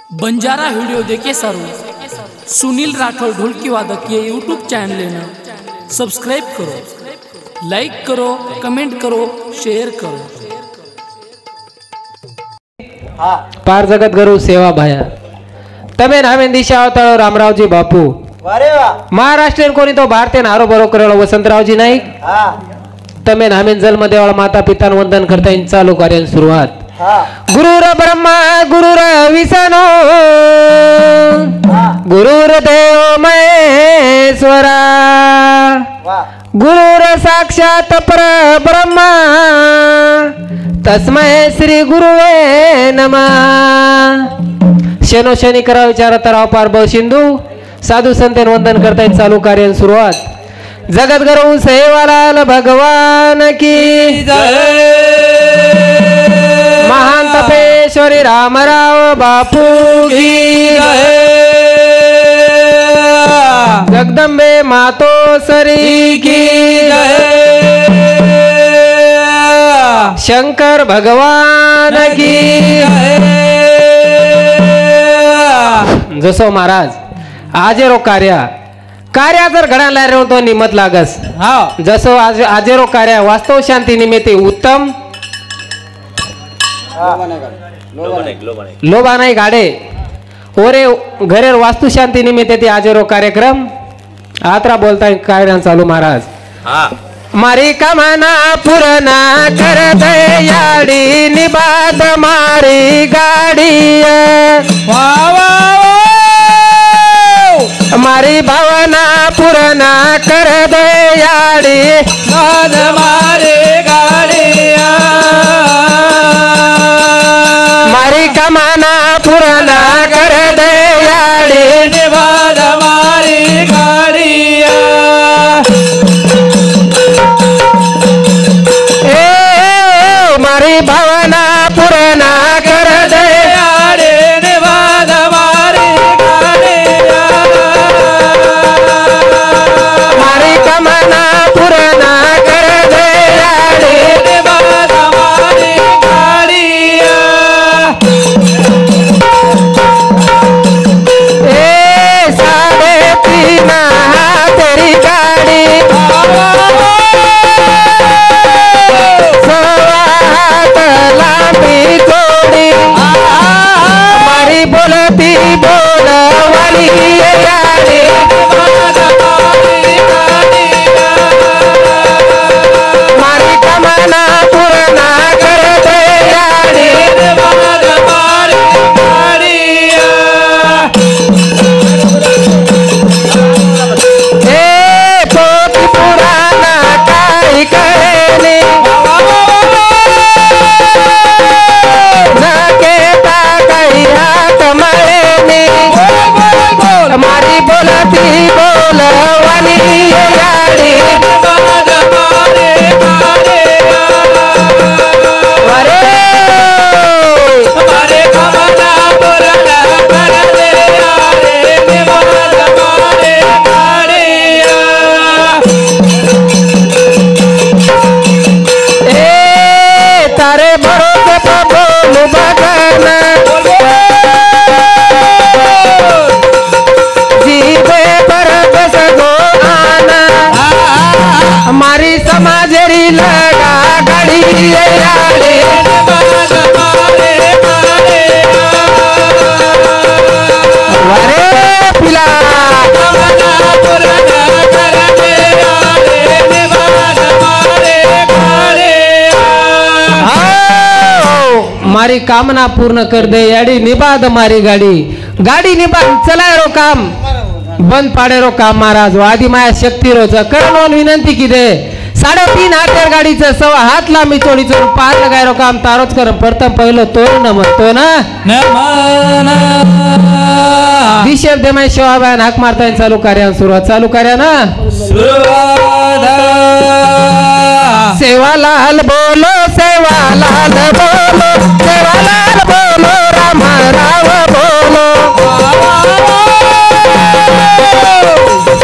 Banjara video देखे सारू सुनील राठौर ढोलकी वादक ये यूट्यूब चैनल है ना सब्सक्राइब करो, लाइक करो, कमेंट करो, शेयर करो। पार जगत गुरु सेवा भाया तमे नामे दिशा अवतारो रामरावजी बापू महाराष्ट्रीयन कोणी तो भारतीय नारो बरो करेलो वसंतरावजी नाईक तमे नामे जन्म देवाळ माता पिता वंदन करता इन चालू कार्य सुरुवात गुरुर ब्रह्मा गुरुर विष्णू गुरुर देव महेश्वरा गुरुर साक्षात परब्रह्मा तस्मै श्री गुरुवे नमः। शनो शनी करा विचार तराव पार बळ सिंधू साधू संतेन वंदन करता चालू कार्य सुरुवात जगत गुरु सेवालाल भगवान की जय। महान तपेश्वरी रामराव बापू की जय। जगदंबे मातोश्री की जय। शंकर भगवान की जय। जसो महाराज आजेरो कार्य जर घडा लायरो तो निमत लागस जसो आजेरो कार्य वास्तव शांती निमित्त उत्तम लोभा नाही गाडे ओरे घरेर वास्तु शांती निमित्त ती आजेरो कार्यक्रम आत्रा बोलताय कार्य चालू महाराज मारी कमाना पुरना कर दयाडी निबाद मारी गाडी मारी भावना पुरना कर दयाडी निबाद मारी गाडी मारी कमाना पुरना कर दयाडी निबाद मारी गाडी मारी भावना पुरना कर दयाडी निबाद मारी गाडी मारी कमाना पुरना कर दयाडी निबाद मारी गाडी साढ़े तीन तेरी गाड़ी लांबी जोड़ी हमारी बोलती बोल वाली गाड़ी हमारी कमाना पुराना कर दे गाड़ी पुराना काई करेनी हमारी बोलती बोल वाली गाड़ी हमारे कमला पुराना कर दे तारे भरोसे पर बोलू बगाना हमारी समाजरी लगा गाड़ी पिला मारी कामना पूर्ण कर दे याडी निबाद मारी गाडी निबाद चला रो काम बंद पाडे रो काम महाराज वादी माया शक्ती रोज करणोन विनंती की दे 3.5 हातेर गाडीचं 1.5 हात लांबी चोडीचं पार लगाय रो काम तारोच कर प्रथम पहिलो तो नमतो ना दिशे देमाय शिवाबान हाक मारताय चालू कार्य सुरुवात ना सुरुवात सेवालाल बोलो सेवालाल बोलो सेवालाल बोलो रामराव बोलो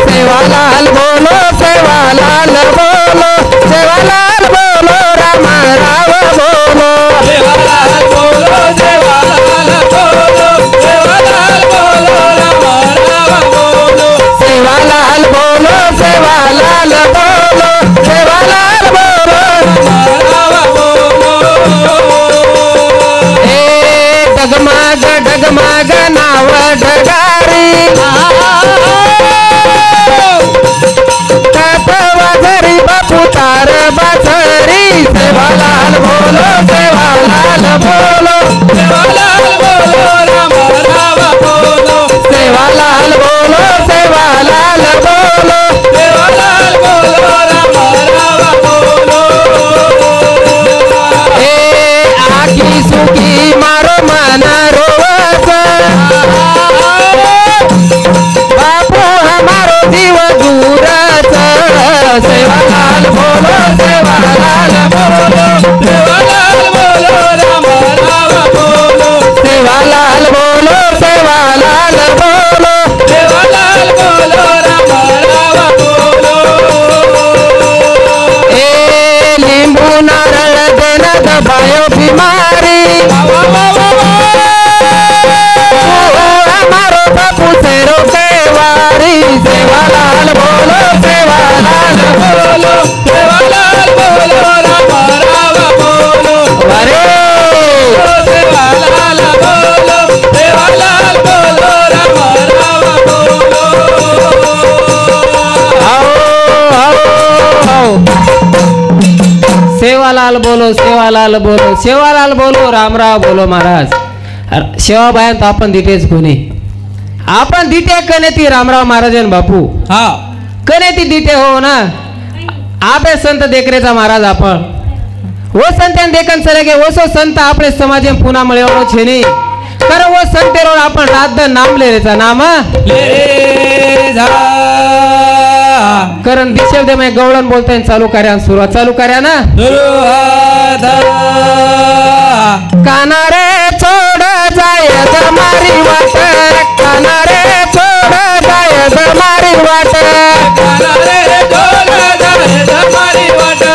सेवालाल बोलो सेवालाल बोलो सेवालाल बोलो रामराव बोलो सेवालाल बोलो सेवालाल बोलो डगमाग डगमाग नाव ढगारी घरी बापू तार बासरी सेवालाल बोलो सेवालाल बोलो सेवालाल बोलो राम राम बोलो सेवालाल बोलो सेवालाल बोलो सेवालाल बोलो राम राम बोलो ए आखी सुखी मारो मन रोवस बापू हमारो जीव दूरस सेवालाल बोलो सेवालाल बोलो सेवालाल बोलो राम राम बोलो सेवालाल बोलो सेवालाल बोलो सेवालाल बोलो राम राम बोलो ए लींबू नारळ देन दबायो बीमारी हमारो बापू सेरो सेवारी सेवालाल बोलो सेवालाल बोलो सेवालाल बोलो राम राम बोलो अरे सेवालाल बोलो सेवालाल बोलो राम राम बोलो आओ आओ आओ सेवालाल बोलो सेवालाल बोलो सेवालाल बोलो रामराव बोलो महाराज सेवाबायां तो आपण दितेच कोणी आपण दिते कने ती रामराव महाराजन बापू हा कने ती दिते हो ना आपे संत देखरेचा महाराज आपण वो संत्यान देखन सरेगे वो सो संत आपले समाज में पुन्हा मिळवणो छे नहीं कर वो संतेरो आपण रात नाम ले रेचा नाम ले जा करण दिशेल दे मैं गवळण बोलताय चालू कार्या सुरुवात चालू कार्या ना काना रे छोड़ जाय मारी वाट काना रे छोड़ जाय मारी वाट काना रे छोड़ जाय मारी वाट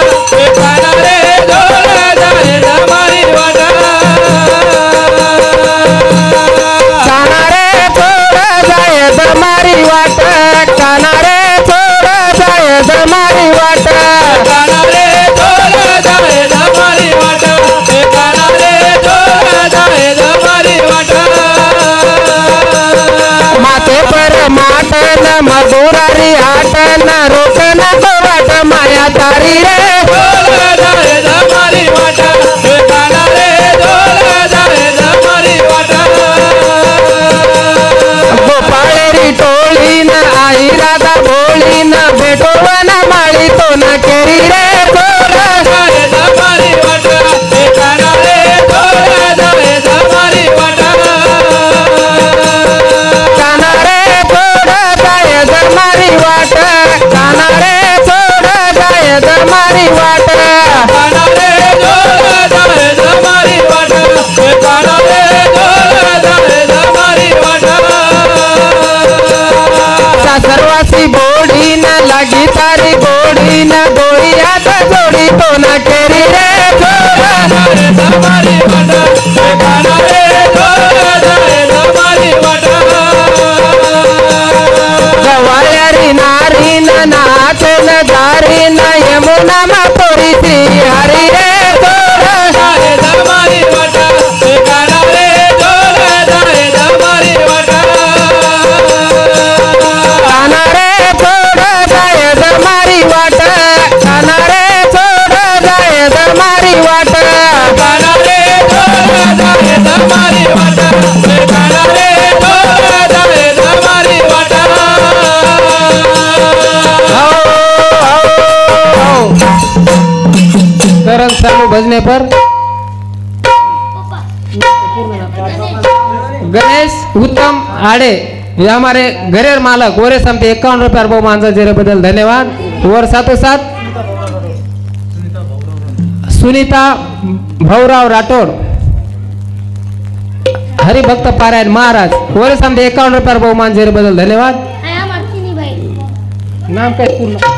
काना रे छोड़ जाय मारी वाट काना रे छोड़ जाय मारी वाट काना रे छोड़ जाय मारी वाट काना रे छोड़ जाय मारी वाट काना रे छोड़ जाय मारी वाट माथे पर माटन मधुरारी आटन रोकन तो वाट माया तारी रे छोड़ जाय मारी वाट काना रे छोड़ जाय मारी वाट गोपाळेरी टोळी न आई राधा भोळी न भेटो वन माळी तो न केरी रे छोड़ जाय मारी वाट काना रे छोड़ जाय मारी वाट काना रे छोड़ जाय मारी वाट काना रे छोड़ जाय मारी वाट काना रे छोड़ जाय मारी वाट काना रे छोड़ जाय मारी वाट सासरवासी बोडी न लागी तारी बोडी न गोळी हात जोडी तो न केरी रे छोड़ मारी वाट काना रे छोड़ जाय मारी वाट गवाळ्यारी नारी न नाचे न दारी न यमुना मा पोरी सी हरी रे छोड़ जाय मारी वाट काना रे छोड़ जाय मारी वाट काना रे छोड़ जाय मारी वाट काना रे छोड़ जाय मारी वाट काना रे छोड़ जाय मारी वाट काना रे छोड़ जाय मारी वाट करण चालू भजने पर गणेश उत्तम आड़े ये हमारे घरेर मालक वोरे समते 51 रुपया बहुमान जेरे बदल धन्यवाद और साथों साथ सुनीता भौराव राठौड़ हरिभक्त पारायण महाराज वोरे समते 51 रुपया बहुमान जेरे बदल धन्यवाद नाम काय पूर्ण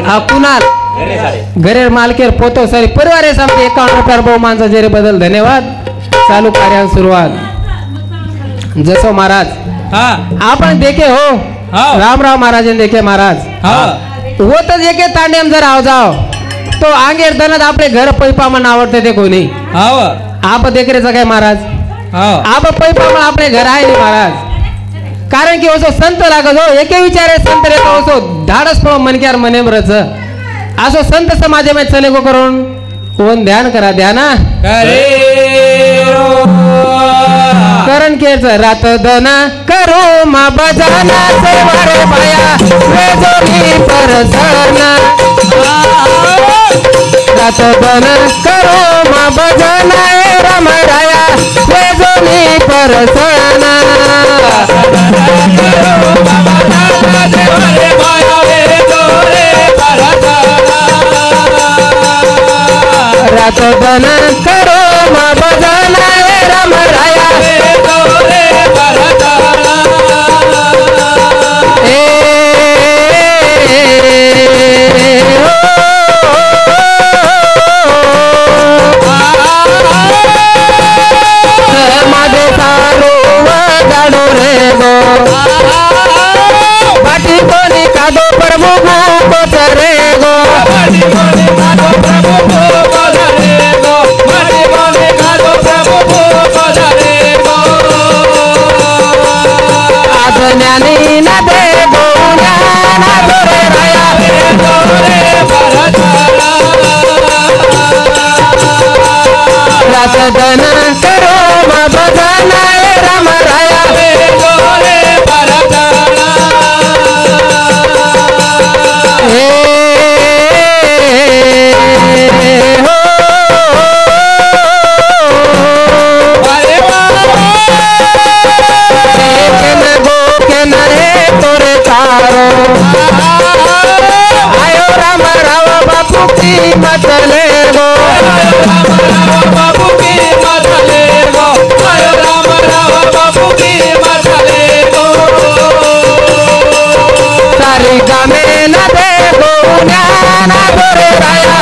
हा कुणाल घरेर मालकेर पोतो सरी परिवार समते 51 रुपया बहुमान जेरे बदल धन्यवाद चालू कार्या सुरुवात जसो महाराज हाँ आपण देखे हो हाँ। रामराव महाराज देखे महाराज हाँ होतच एके तांड्याम जर आव जाव तो आंगेर दनत आपले घर पैपामन आवडते ते कोणी हाव आप देखरेचा काय महाराज हाव आप पैपामन आपले घर आहे नाही महाराज कारण की असो संत लागत हो एके विचारे संत रेतो असो धाडस मनक्यार मनेमरच असो संत समाज में चले को करून कोण ध्यान करा ध्याना करे करण केच रात दना करो मा बजाना से वारे भाया वे जोनी परसना रात दना करो मा बजाना ए राम राया वे जोनी परसना रात दना करो मा बजाना ए राम राया बाटी कोनी कादो प्रभु को चरे गो आज ज्ञानी न दे गो ज्ञान दोरे राया रात दन करो मा बजाना ए राम राया आयो राम राव बापू की मतले गो बाबू की मतले गो आयो राम राव बाबू की मतले गो सारी गामे न दे गो ज्ञान दोरे राया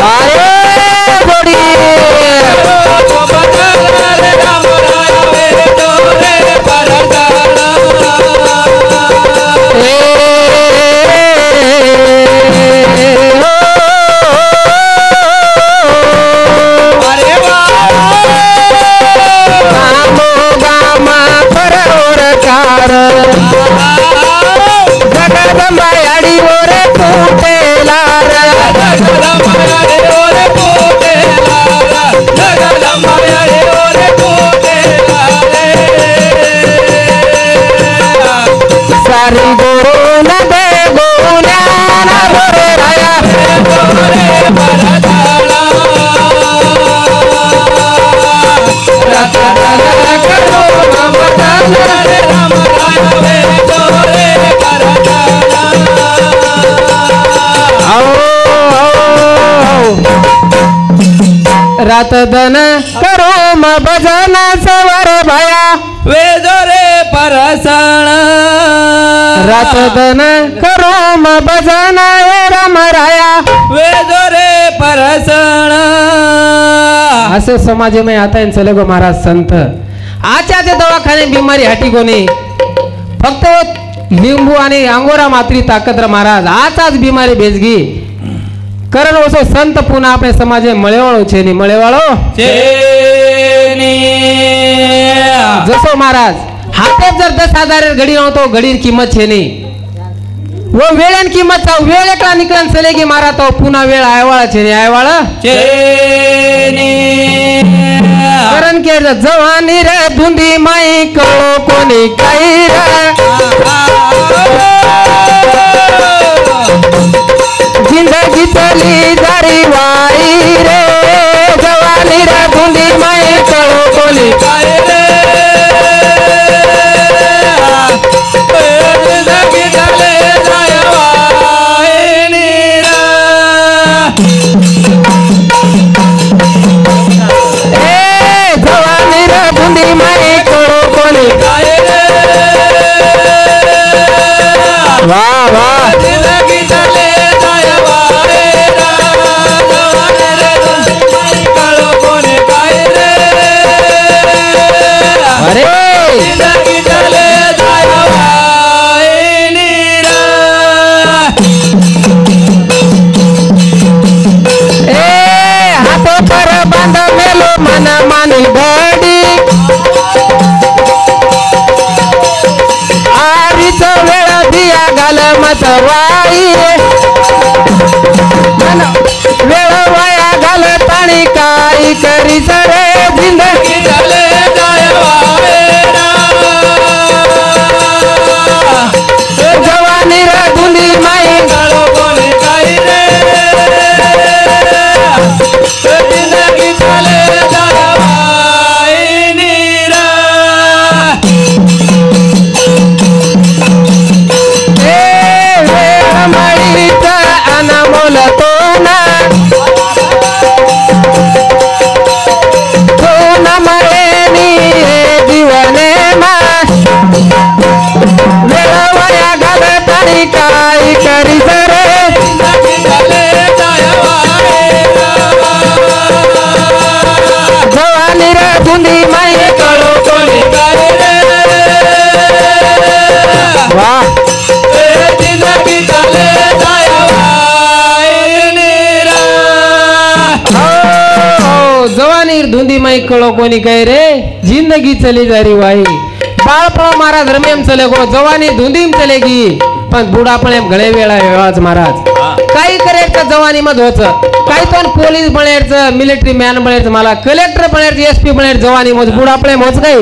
वारे गोड़ी जगदंबायाडी ओरे कुटेलार सारी गुरु न दे गो ज्ञान दोरे राया रात दन करो म बजाना सवार भया वेदोरे परसण रात दन करो म बजाना ए राम राया वेदोरे परसण असे समाज में आता है चले गो महाराज संत आच्या ते दवाखाने बिमारी हटी कोणी फक्त लिंबू आणि अंगोरा मात्री ताकद रा महाराज आचाच बिमारी बेजगी करण ओसो संत पुन्हा आपले समाजे मळेवाळो छे नि मळेवाळो जसो महाराज हाते जर 10,000 घडी नव्हतो घडीन किंमत छे नाही वो वेळेन किंमत चाव वेळ एकला निकळन चले की मारा तो पुन्हा वेळ आयवाळा छे नि आयवाळा करण के जवानी रे धुंदी माई कळो कोणी काही रे जिंदगी चली जारी वाई रे जवानी रे धुंदी माई कळो कोणी काही रे जिंदगी चले जाय वाई नीरा ए जवानी रे धुंदी माई कळो कोणी काही रे वाह वाह जिंदगी चले जाय वाई रा जवानी रे बरीच वेळ दिया घाल मतवाई वेळ वाया घाल ताणी काय करीस रे जिंदगी झाले जायवावेरा जवानी रे धुंदी माई गाळो कोणी काही रे जिंदगी झाले जायवाईनीरा वेळ माईचा अनमोल तो ना मळेनी जीवने मा वेळ वाया घाल ताणी काय करीस रे जिंदगी झाले जायवावेरा जवानी रे धुंदी माई गाळो कोणी काही रे वाह जिंदगी झाले जायवाईनीरा हो जवानी धुंदी माई कळो कोणी काय रे जिंदगी चली जा री वाई बाळपण महाराज रमेम चले गो जवानी धुंदीम चलेगी पण बुढापणेम घळे वेळा वेळाच महाराज काही करेक्ट जवानी मध्ये होच काही पण पोलीस बनायचं मिलिटरी मॅन बनायचं मला कलेक्टर बनायचं एसपी बनायचं जवानी मध्ये बुढापणेम होच काही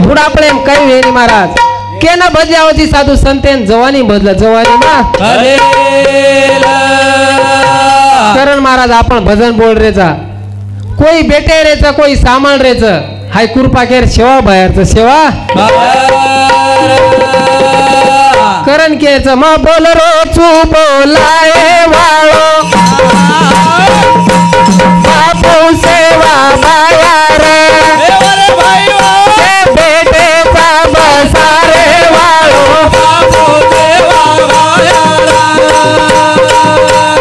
बुढापणेम काही वेळी महाराज केना बदलावती साधू संतेन जवानी बदल जवानी मा करण महाराज आपण भजन बोल रेचा कोई बेटे रेचा कोई सामान रेच हाय कृपा केर सेवा बाहेरच सेवा करण केच म बोल रोचू बोलाए वाळो बापू सेवा बायार बेटेचा बसारे वाळो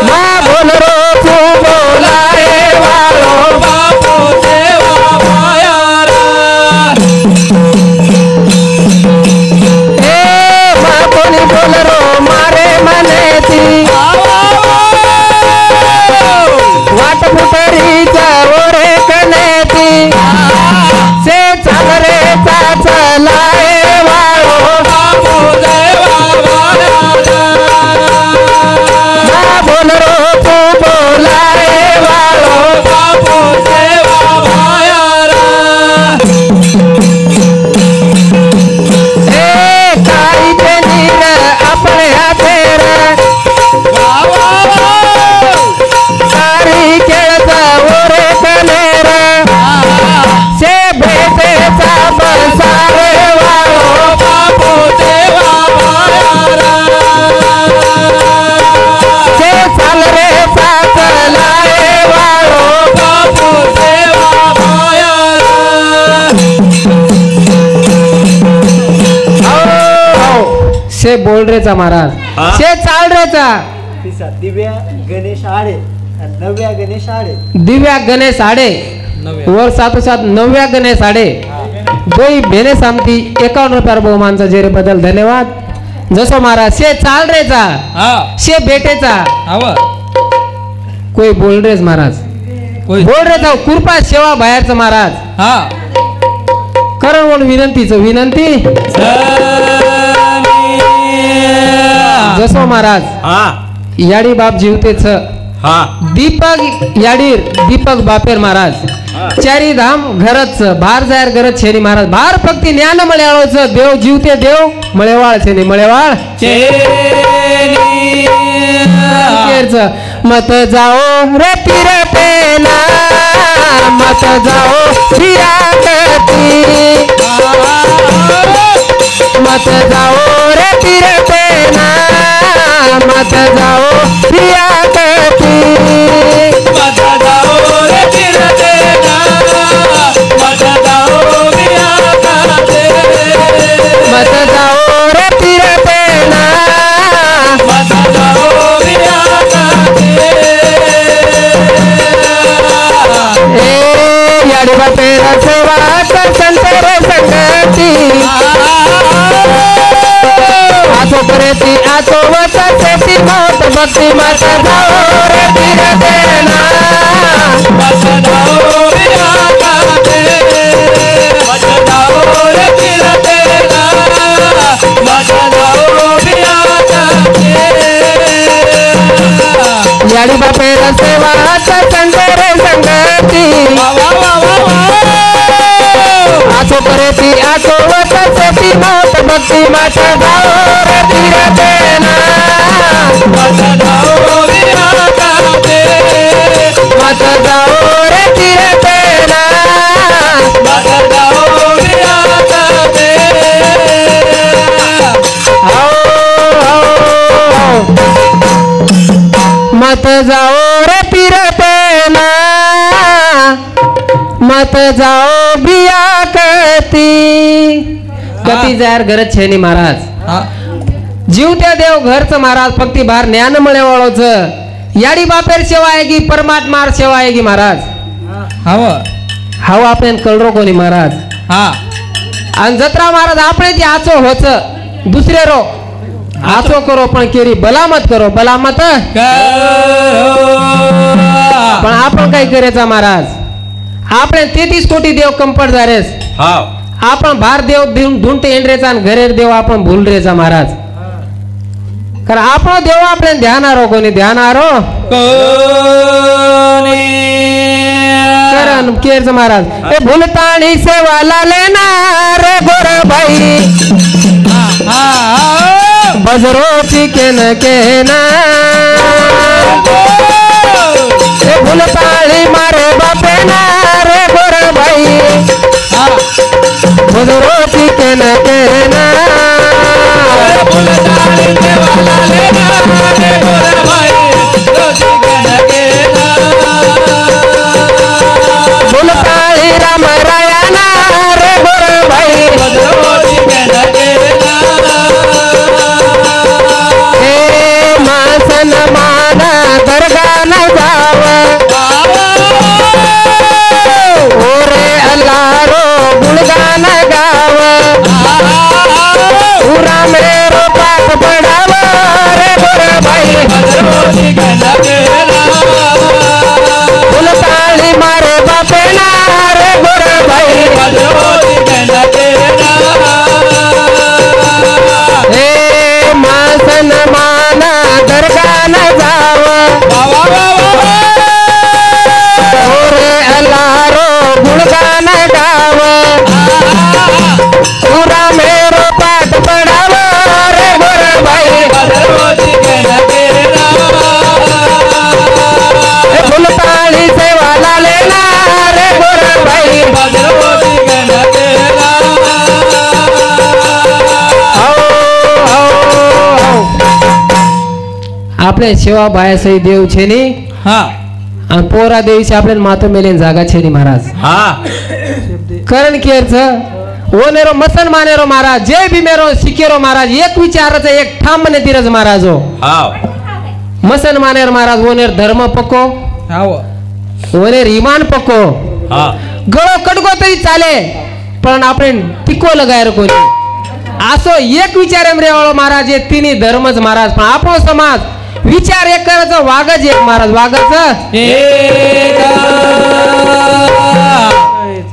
मा बोल रोचू बोलाए वाळो कोणी बोल रो मारे मनेती वाट फुटरीचा ओरे कनेती से चाल रे चाचलाए वाळो मा बोल रो तू बोलाए वाळो अपने हाथेर सारी केळचा ओरे कनेर से भेटेचा बसारे वाळो से चाल रे चाचलाए वाळो से बोल रेचा महाराज से चाल रेचा दिव्या गणेश आडे नव्या गणेश आडे दिव्या गणेश आडे वर सातो सात नव्या गणेश आडे दोई बेने सामती 51 रुपयार बहुमानचा जेरे बदल धन्यवाद जसो महाराज से चाल रेचा से बेटेचा कोई बोल रेच महाराज बोल रेचा कृपा सेवा बाहेरचं महाराज करण म्हणून विनंती जसो महाराज याडी बाप जीवतेच दीपक याडीर दीपक बापेर महाराज चारी धाम घरच बाहेर जायर गरज छेनी महाराज बाहेर फक्त ज्ञान मळ्याळोच देव जीवते देव मळेवाळ छेनी मळेवाळ मत जाओ रे पीर पेना मत जाओ फिराकती मत जाओ रे पीर पेना मत जाओ फिराकती मत जाओ रे पीर पेना मत जाओ फिराकती मत जाओ रे पीर पेना मत जाओ फिराकती ए याडी बापेर सेवा कर संतर संगती आतो करेती आतो वचती मत भक्ती मत जाओ रे पीर पेना मत जाओ फिराकती मत जाओ रे पीर पेना याडी बापेर सेवाचा संदेर संगती आसो करे ती आसो वतसे ती मात भक्ती माता जाओ रे धीरतेना माता जाओ विरागाते माता जाओ रे धीरतेना माता जाओ विरागाते मत जाओ रे फिरतेना मत जाओ बिया कती कती जार गरज छे नहीं महाराज जीवत्या देव घरच महाराज फक्ती बार ज्ञान मळे वाळोच याडी बापेर सेवा आएगी परमात्मार सेवा आएगी महाराज हाव आपण कळरो कोणी महाराज आणि जत्रा महाराज આપણે જે આચો હોચ दुसरे रो आचो करो पण केरी भला मत करो भला मत पण आपण काय करायचा महाराज આપણે 33 कोटी देव कंपट जारेस आपण भार देव ढूंढते एंड्रेचा आणि घरे देव आपण भूल रेचा महाराज कारण आपण देव આપણે ध्यान आरो कोणी ध्यान आरो करण केरच महाराज ए भूलताणी सेवा लेना रे गोर भाई बजरो चिकन केना ए भूलताणी मारे बापे ना रे गोर भाई बजरो चिकन केना भूलताणी सेवा लेना रे गोर भाई चिकन केना भूलताणी राम रायना रे गोर भाई बजरो चिकन केना मासन माना दरगा न जाव ओरे अल्लाह रो गुणगान गाव पूरा मेरो पाप पड़ाव रे गोर भाई भूलताणी मारे बापे ना रे गोर भाई हे मासन माना दरगा न जाव ओरे अल्लाह रो गुणगान गाव पूरा मेरो पाठ पढ़ाव रे गोर भाई भूलताणी सेवा लेना रे गोर भाई આપણે સેવા ભાઈ સહી દેવ છે ની અને પોરા દેવી છે આપણે માથો મેલીને જાગા છે ની મહારાજ કરણ કેર છે ઓનેરો મસન માનેરો મહારાજ જે બી મેરો શીખેરો મહારાજ એક વિચાર છે એક ઠામ ને ધીરજ મહારાજો મસન માનેર મહારાજ ઓનેર ધર્મ પકો ઓનેર ઈમાન પકો ગળો કડકો તરી ચાલે પણ આપણે ટીકો લગાયરો કોઈ આસો એક વિચાર એમ રેવાળો મહારાજ એ તીની ધર્મ જ મહારાજ પણ આપણો સમાજ विचार एक करायचा वागच एक महाराज वागच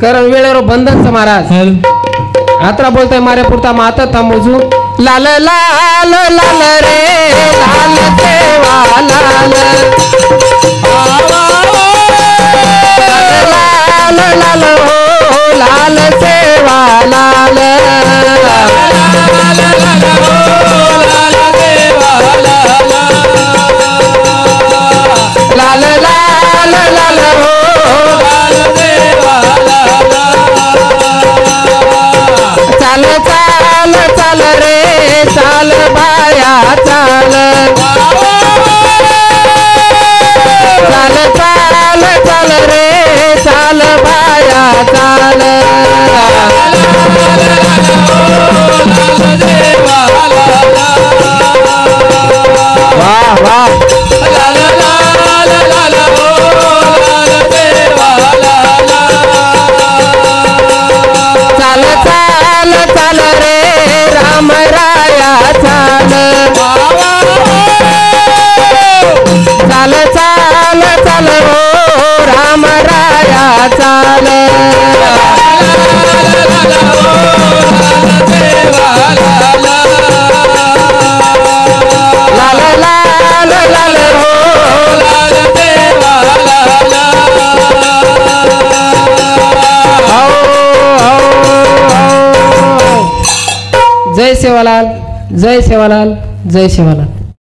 कारण वेळेवर बंधनच महाराज आत्रा बोलताय मारे पुरता माता थांबूजू लाल लाल लाल रे लाल सेवा लाल लाल लाल हो लाल सेवा लाल लाल लाल लाल हो चाल चाल चाल रे चाल बाया चाल चाल चाल चाल रे चाल बाया चाल वाह वाह चाल चाल चाल रे राम राया चाल चाल चाल चाल हो राम राया चाल लाल लाल सेवालाल, जय सेवालाल, जय सेवालाल.